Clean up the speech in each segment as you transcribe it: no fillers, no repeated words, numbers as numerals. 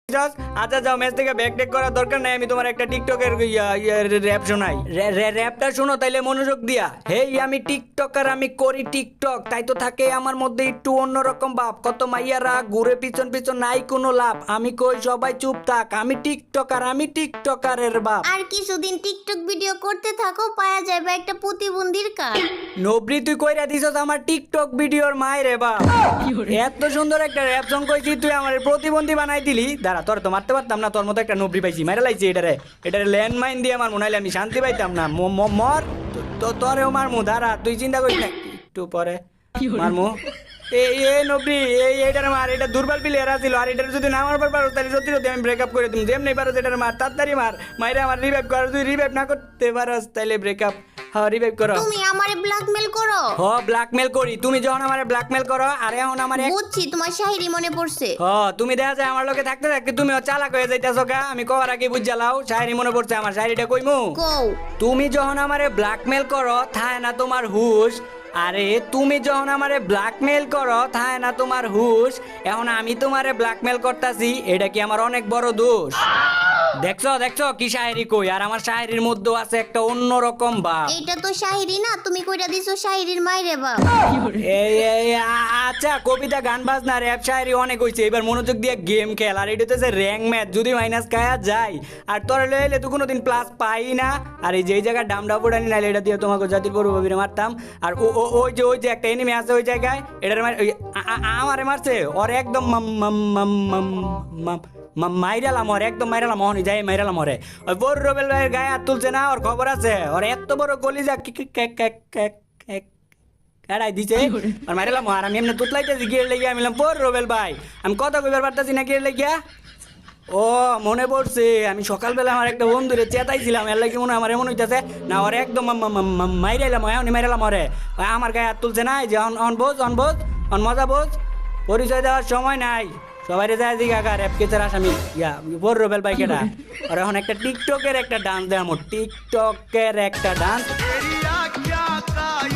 আচ্ছা যাও, ম্যাচ থেকে ব্যাক টেক করার দরকার নাই। আমি তোমার একটা টিকটকের র্যাপ শোনাই। র্যাপটা শোনো তাইলে মনোযোগ দিয়া। হেই আমি টিকটকার, আমি করি টিকটক, তাই তো থাকে আমার মধ্যে একটু অন্যরকম ভাব। কত মাইয়ারা ঘুরে পিছন পিছন, নাই কোনো লাভ। আমি কই সবাই চুপ থাক, আমি টিকটকার, আমি টিকটকারের বাপ। আর কিছুদিন টিকটক ভিডিও করতে থাকো, পাওয়া যাবে একটা প্রতিবন্ধীর কার্ড। নবরি তুই কইরা দিছস আমার টিকটক ভিডিওর মায়েরে বাপ। এত সুন্দর একটা র্যাপ সং কইছি, তুই আমার প্রতিবন্ধী বানাই দিলি। দাঁড়া, তোর তো মারতে পারতাম না, তোর মতো একটা নবরি পাইছি, মাইরা লাইছি এটারে ল্যান্ডমাইন দিয়ে আমার মনে হইলে আমি শান্তি পাইতাম না। মর তোরেও মারমু, দাঁড়া তুই চিন্তা করিস না, একটু পরে মারমু। এই নবরি এইটারে মার, এটা দুর্বল প্লেয়ার আছিল। আর এটার যদি না মারবার পারো তাহলে সত্যি সত্যি আমি ব্রেকআপ করে দিম। যেমনি পারো এটারে মার, তাড়াতাড়ি মার, মাইরে আমার রিভাইভ কর। তুই রিভাইভ না করতে পারস তাহলে ব্রেকআপ। হ্যাঁ রিভাইভ করো। তুমি আমারে ব্ল্যাকমেল করো? হ ব্ল্যাকমেল করি। তুমি যখন আমারে ব্ল্যাকমেল করো, আর এখন আমার বুঝছি, তোমার শাহিরি মনে পড়ছে। তুমি দেখা যায় আমার লোকে থাকতে থাকতে তুমি চালাক হয়ে যাইতেছো গা। আমি কবার আগে বুঝালাও, শায়রি মনে পড়ছে আমার। শায়রিটা কইমু? কও। তুমি যখন আমারে ব্ল্যাকমেল করো থায় না তোমার হুশ। আরে তুমি যখন আমারে ব্ল্যাকমেল করো থায় না তোমার হুশ। এখন আমি তোমারে ব্ল্যাকমেল করতাছি, এটা কি আমার অনেক বড় দোষ? দেখছো দেখছো কি শায়রি কই। আর আমার শায়রির মধ্যে আছে একটা অন্যরকম ভাব। এইটা তো শাহিরি না, তুমি কইরা দিছো শাহিরির মাইরে বাপ। আচ্ছা কবিতা গান বাজনা র‍্যাপ শায়রি অনেক হইছে, এবার মনোযোগ দিয়ে গেম খেল। আর এটা হচ্ছে র্যাঙ্ক ম্যাচ, যদি মাইনাস খায়া যায় আর তোরা লইলে তো কোনোদিন প্লাস পাই না। আর এই যে এই জায়গায় ডামডা পোড়ানি নাইলে এটা দিয়ে তোমাকে জাতির পূর্ববীরে মারতাম। আর ওই যে একটা এনিমি আছে ওই জায়গায়, এটার আমারে মারছে, ওর একদম মাইরালাম, ওর একদম মাইরালাম। অহনি যাই মাইরালাম ওরে। ওই বড় রবেল ভাইয়ের গায়ে হাত তুলছে না, ওর খবর আছে। ওর এত বড় কলিজা এড়াই দিছে আর মাইরালাম। আর আমি এমনি তুতলাইতেছি গিয়ে লেগিয়া। আমি বড় রবেল ভাই, আমি কথা কইবার পারতাছি না গিয়ে লেগিয়া। ও মনে পড়ছে, আমি সকালবেলা আমার একটা বন্ধুরে চেতাইছিলাম, এর লাগে মনে হয় আমার এমন হইতেছে না। ওরে একদম মাইরাইলাম, এমনি মাইরালাম ওরে। আমার গায়ে হাত তুলছে না, যে অন বোঝ মজা বোঝ। পরিচয় দেওয়ার সময় নাই, সবাই যায় দিঘা র্যাপ কেসের আসামি বড় রবেল ভাই কেটা। আর এখন একটা টিকটকের একটা ডান্স দেখামো, টিকটকের একটা ডান্স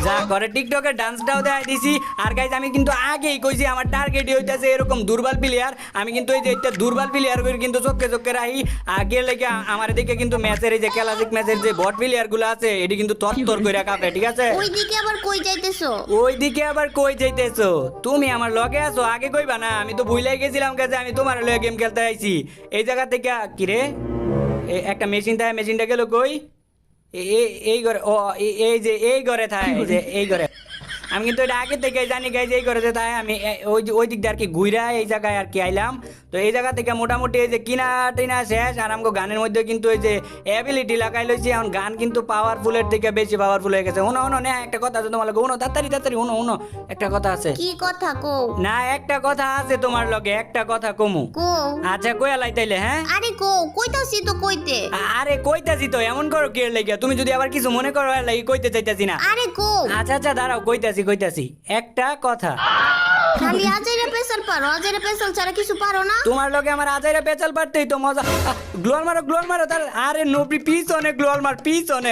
যা করে টিকটকের ডান্সটাও দেখাই দিছি। আর গাইজ আমি কিন্তু আগেই কইছি আমার টার্গেটই হইতাছে এরকম দুর্বল প্লেয়ার। আমি কিন্তু এই যে একটা দুর্বল প্লেয়ার করে কিন্তু চোখে রাখি। আগে লেগে আমার দিকে কিন্তু ম্যাচের এই যে ক্লাসিক ম্যাচের যে বট প্লেয়ার গুলো আছে এটি কিন্তু তর করে কাঁপে, ঠিক আছে? ওইদিকে আবার কই যাইতেছো? ওইদিকে আবার কই যাইতেছো? তুমি আমার লগে আছো, আগে কইবা না? আমি তো ভুলাই গেছিলাম কাছে আমি তোমার লগে গেম খেলতে আইছি। এই জায়গা থেকে কি রে একটা মেশিন থাকে, মেশিনটা গেল কই? এই ঘরে, ও এই যে এই ঘরে থাকে, যে এই ঘরে। আমি কিন্তু এটা আগে থেকে জানি গাই যে এই ঘরে তাই আমি ওই দিক দিয়ে আর কি ঘুরা এই জায়গায় আর কি আইলাম। তো এই জায়গা থেকে মোটামুটি এই যে কিনা টিনা শেষ। আর আমাকে গানের মধ্যে কিন্তু ওই যে অ্যাবিলিটি লাগাই লইছি। এখন গান কিন্তু পাওয়ারফুলের থেকে বেশি পাওয়ারফুল হয়ে গেছে। উনো না একটা কথা আছে তোমার লগে, উনো তাড়াতাড়ি উনো একটা কথা আছে। কি কথা কও? না একটা কথা আছে তোমার লগে, একটা কথা কমু। কও। আচ্ছা কইয়া লাইতাইলে? হ্যাঁ আরে কও, কইতাছি তো কইতে। আরে কইতাছি তো, এমন করো কি লাগিয়া? তুমি যদি আবার কিছু মনে করো লাগি কইতে চাইতাছি না। আরে কও। আচ্ছা দাঁড়াও, কইতাছি একটা কথা। খালি আজাইরা পেছাল পারো, আজাইরা পেছাল ছাড়া কিছু পারো না? তোমার লগে আমার আজাইরা পেছাল পারতেই তো মজা। গ্লোয়াল মারো তার। আরে নবরি পিছনে গ্লোয়াল মার, পিছনে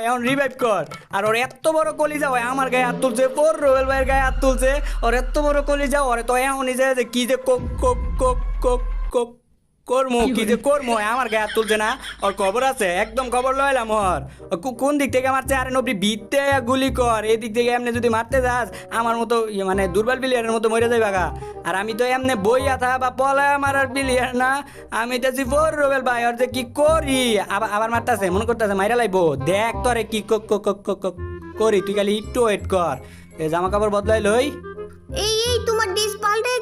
এখন রিভাইভ কর। আর ওর এত বড় কলিজা হয় আমার গায়ে হাত তুলছে, বড় রোবেল ভাইয়ের গায়ে হাত তুলছে। ওর এত বড় কলিজা, ওরে তো এখনই যায় যে কি যে কোক করমু, কি যে করমু, আমার গায়ে হাত তুলছে না। ওর খবর আছে, একদম খবর লইলাম ওর। কোন দিক থেকে মারছে? আরে নবরি বিতে গুলি কর, এই দিক থেকে এমনি যদি মারতে যাস আমার মতো মানে দুর্বল প্লেয়ারের মতো মরে যাই বাগা। আর আমি তো এমনি বইয়া থা বা পলায় মারার প্লেয়ার না। আমি তো বড় রোবেল ভাই, ওর যে কি করি। আবার মারতেছে, মনে করতেছে মাইরা লাইবো। দেখ তোরে কি করি, তুই খালি একটু ওয়েট কর। জামা কাপড় বদলাই লই। এই তোমার ড্রেস পাল্টায়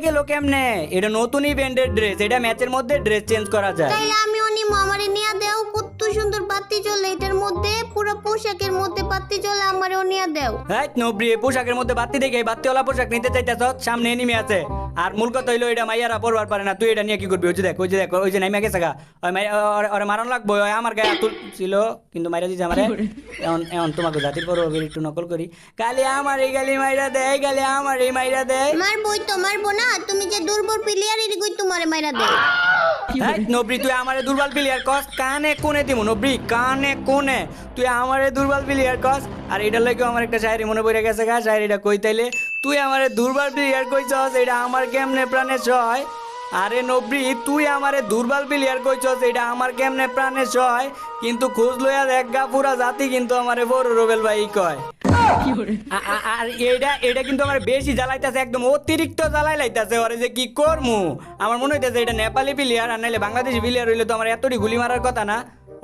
গেল কেমনে? এটা নতুন ইভেন্টের ড্রেস, এটা ম্যাচের মধ্যে ড্রেস চেঞ্জ করা যায়। তাইলে আমি আমারে নিয়া দেও। কত সুন্দর বাতি জ্বলে এটার মধ্যে, পুরো পোশাকের মধ্যে বাতি জ্বলে, আমারে নিয়া দেও। হ্যাঁ নবরি, পোশাকের মধ্যে বাতি দেখে বাতিওয়ালা পোশাক নিতে চাইতেছ? সামনে এনিমি আছে। আর মূল কথা হইলো এটা মাইয়ারা পড়বার পারে না, তুই এটা নিয়ে কি করবি? ওই যে দেখ ওই যে নাইমা গেছে গা, ওরে মারণ লাগবো। আমার গায়ে হাত তুলছিল কিন্তু মাইরা দিছে আমারে। এখন তোমাকে জাতির পর একটু নকল করি। গালি আমার এই গালি মাইরা দেয়, গালি আমার এই মাইরা দেয়। মারবই তো, মারবো না? তুমি যে দুর্বল প্লেয়ার এর কই তোমারে মাইরা দেয়। নবরি তুই আমারে দুর্বল প্লেয়ার কস? কানে কোনে দিমু নবরি, কানে কোনে তুই আমারে দুর্বল প্লেয়ার কস? আর এটার লাগে আমার একটা শায়রি মনে পড়ে গেছে গা। শায়রিটা কইতাইলে তুই আমারে দুর্বল প্লেয়ার কইছস, এটা আমার কেমনে প্রাণে সয়। আরে নবরি তুই আমারে দুর্বল প্লেয়ার কইছস, এটা আমার কেমনে প্রাণে সয়, কিন্তু খোঁজ লইয়া দেখ গা পুরা জাতি কিন্তু আমারে বড় রুবেল ভাই কয়। আর এটা কিন্তু আমার বেশি জ্বালাইতেছে, একদম অতিরিক্ত জ্বালাই লাইতেছে। ওরে যে কি করমু, আমার মনে হইতেছে এটা নেপালি প্লেয়ার, আর নাইলে বাংলাদেশি প্লেয়ার হইলে তো আমার এতটি গুলি মারার কথা না।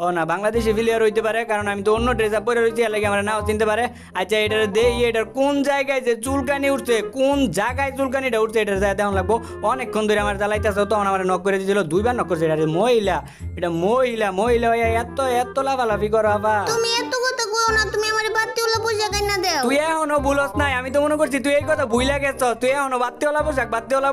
ও না, বাংলাদেশি প্লেয়ার হইতে পারে, কারণ আমি তো অন্য ড্রেস আপ পরে রয়েছি, এর লাগে আমরা নাও চিনতে পারে। আচ্ছা এটার দেই, এটার কোন জায়গায় যে চুলকানি উঠছে, কোন জায়গায় চুলকানিটা উঠছে, এটার জায়গায় তেমন লাগবো। অনেকক্ষণ ধরে আমার জ্বালাইতেছে, তখন আমার নক করে দিয়েছিল, 2বার নক করছে। এটা মহিলা, এটা মহিলা মহিলা হইয়া এত এত লাফালাফি করো আবা। তুমি এত কথা কও না, তুমি আমার বাতিওয়ালা পোশাক আইনা দাও। তুই এখনো ভুলস নাই, আমি তো মনে করছি তুই এই কথা ভুইলা গেছ। তুই এখনো বাত্তিওয়ালা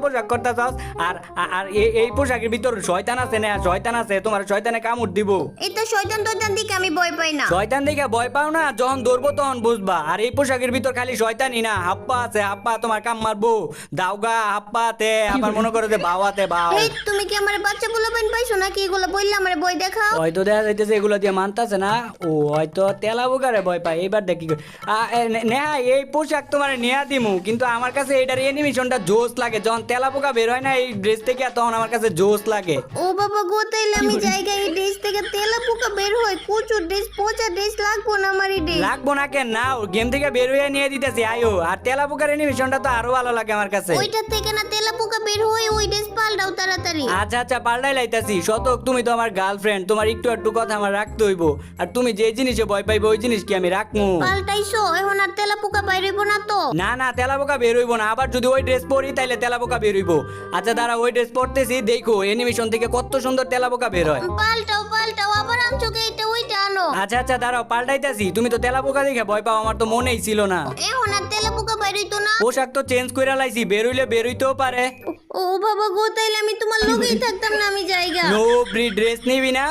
পোশাক করতেছস। আর আর এই পোশাকের ভিতর শয়তান আছে না, শয়তান আছে, তোমার শয়তানে কামড় দিব। এটা শয়তান টয়তান দিকে আমি ভয় পাই না। শয়তান দেখে ভয় পাও না, যখন ধরবো তখন বুঝবা। আর এই পোশাকের ভিতর খালি শয়তানই না, হাপ্পা আছে, হাপ্পা তোমার কাম মারবো। দাওগা হাপ্পাতে, আবার মনে করো যে বাওয়াতে বাও। এই তুমি কি আমার বাচ্চা পোলা পাইন পাইছো নাকি? এগুলো বললে আমার বই দেখাও। হয়তো দেখা যাইতেছে এগুলো দিয়ে মানতাছে না, ও হয়তো তেলা বুকারে ভয় পায়। এইবার দেখি নেহা, এই পোশাক তোমার নেয়া দিমু, কিন্তু আমার কাছে এটার অ্যানিমেশনটা জোস লাগে। যখন তেলা পোকা বের হয় না এই ড্রেস থেকে, তখন আমার কাছে জোস লাগে। ও বাবা গো, তাইলে আমি জায়গায় এই ড্রেস থেকে তেলা পোকা বের হয়, প্রচুর ড্রেস, পচা ড্রেস লাগবো না আমার এই ড্রেস। লাগবো না কেন, না গেম থেকে বের হয়ে নিয়ে দিতেছি আয়ো। আর তেলা পোকার অ্যানিমেশনটা তো আরো ভালো লাগে আমার কাছে। ওইটা থেকে না তেলা পোকা বের হয়, ওই ড্রেস পাল্টাও তাড়াতাড়ি। আচ্ছা আচ্ছা, পাল্টাই লাইতাছি। শতক তুমি তো আমার গার্লফ্রেন্ড, তোমার একটু একটু কথা আমার রাখতে হইব। আর তুমি যে জিনিসে ভয় পাইবে ওই জিনিস কি আমি রাখমু? পাল্টাইছো, এখন আর তেলা পোকা বাইর হইব না তো? না না, তেলা পোকা বের হইব না। আবার যদি ওই ড্রেস পরি তাইলে তেলা পোকা বের হইব। আচ্ছা দাঁড়া, ওই ড্রেস পরতেছি, দেখো অ্যানিমেশন থেকে কত সুন্দর তেলা পোকা বের হয়। পাল্টাও পাল্টাও, আবার আনছো কে? এটা ওইটা আনো। আচ্ছা আচ্ছা দাঁড়াও, পাল্টাইতাছি। তুমি তো তেলা পোকা দেখে ভয় পাও, আমার তো মনেই ছিল না। এখন আর তেলা পোকা বাইর হইতো না? পোশাক তো চেঞ্জ করে লাইছি, বের হইলে বের হইতেও পারে। ও বাবা গো, তাইলে আমি তোমার লগেই থাকতাম না, আমি জায়গা। নো ব্রি ড্রেস নিবি না?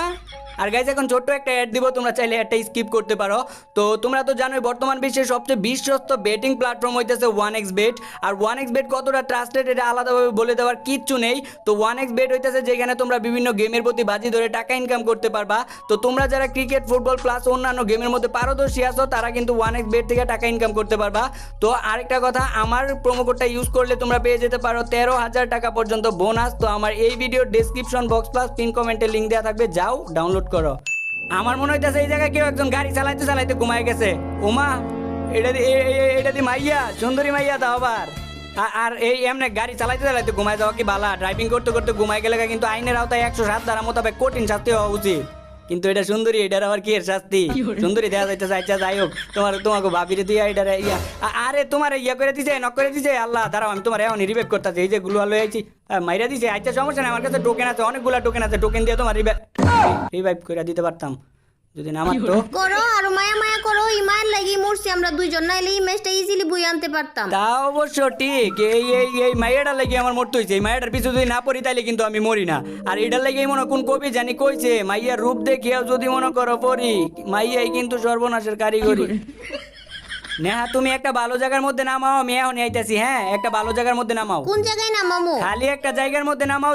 আর গাইজ এখন ছোট্ট একটা অ্যাড দিব, তোমরা চাইলে একটা স্কিপ করতে পারো। তো তোমরা তো জানোই বর্তমান বিশ্বের সবচেয়ে বিশ্বস্ত বেটিং প্ল্যাটফর্ম হইতেছে 1xBet। আর 1xBet কতটা ট্রাস্টেড এটা আলাদাভাবে বলে দেওয়ার কিচ্ছু নেই। তো 1xBet হইতেছে যেখানে তোমরা বিভিন্ন গেমের প্রতি বাজি ধরে টাকা ইনকাম করতে পারবা। তো তোমরা যারা ক্রিকেট, ফুটবল প্লাস অন্যান্য গেমের মধ্যে পারদর্শী আছো, তারা কিন্তু 1xBet থেকে টাকা ইনকাম করতে পারবা। তো আরেকটা কথা, আমার প্রোমো কোডটা ইউজ করলে তোমরা পেয়ে যেতে পারো 13,000 টাকা পর্যন্ত বোনাস। তো আমার এই ভিডিওর ডেসক্রিপশন বক্স প্লাস পিন কমেন্টে লিঙ্ক দেওয়া থাকবে, যাও ডাউনলোড করো। আমার মনে হইতেছে এই জায়গায় কেউ একজন গাড়ি চালাইতে চালাইতে ঘুমায় গেছে। ওমা, এটা দি মাইয়া, সুন্দরী মাইয়া দাও আবার। আর এই এমনি গাড়ি চালাইতে চালাইতে ঘুমায় যাওয়া কি বালা? ড্রাইভিং করতে করতে ঘুমায় গেলে কিন্তু আইনের আওতায় 107 ধারা মোতাবেক কঠিন শাস্তি হওয়া উচিত। কিন্তু এটা সুন্দরী, এটার আবার কি এর শাস্তি? সুন্দরী দেখা যাইতেছে। আচ্ছা যাই হোক, তোমাকে ভাবিরে দিয়া এটারে ইয়া, আরে তোমার ইয়া করে দিছে, নক করে দিছে। আল্লাহ দাঁড়াও, আমি তোমার এখন রিভাইভ করতেছি। এই যে গুলো লয়ে আইছি, মাইরা দিছে। আচ্ছা সমস্যা নেই, আমার কাছে টোকেন আছে, অনেকগুলা টোকেন আছে। টোকেন দিয়ে তোমার রিভাইভ করে দিতে পারতাম যদি না মারতো। করো আর মায়া মায়া করো, এই মায়ের লাগি মরছি আমরা দুইজন, নাইলে এই ম্যাচটা ইজিলি বই আনতে পারতাম। তা অবশ্য ঠিক, এই মাইয়াটার লাগি আমার মরতে হয়েছে। এই মাইয়াটার পিছু যদি না পড়ি তাইলে কিন্তু আমি মরি না। আর এটার লাগি মনে কোন কবি জানি কইছে, মাইয়ার রূপ দেখিয়াও যদি মনে করো পড়ি, মাইয়াই কিন্তু সর্বনাশের কারিগরি। নেহা তুমি একটা ভালো জায়গার মধ্যে নামাও, আমি এখন আইতাছি। হ্যাঁ, একটা ভালো জায়গার মধ্যে নামাও। কোন জায়গায় নামামু? খালি একটা জায়গার মধ্যে নামাও,